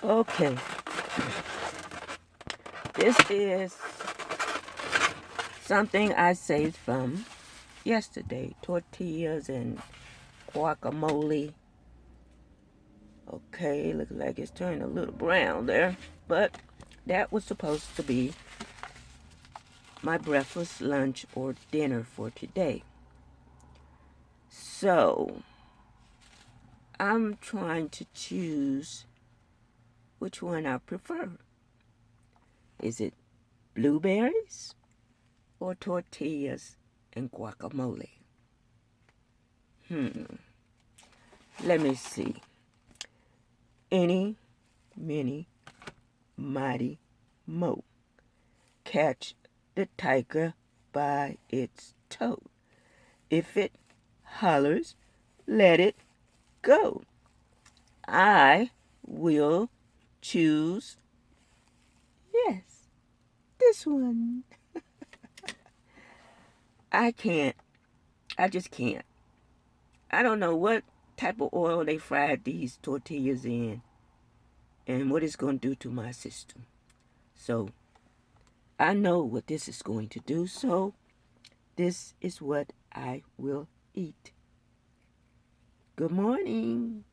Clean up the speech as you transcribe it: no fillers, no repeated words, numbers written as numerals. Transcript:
Okay, this is something I saved from yesterday. Tortillas and guacamole. Okay, looks like it's turning a little brown there. But that was supposed to be my breakfast, lunch, or dinner for today. So, I'm trying to choose which one I prefer. Is it blueberries or tortillas and guacamole? Hmm, let me see. Any, mini, mighty, mo. Catch the tiger by its toe. If it hollers, let it go. I will choose, yes, this one. I can't. I just can't. I don't know what type of oil they fried these tortillas in and what it's going to do to my system. So I know what this is going to do. So this is what I will eat. Good morning.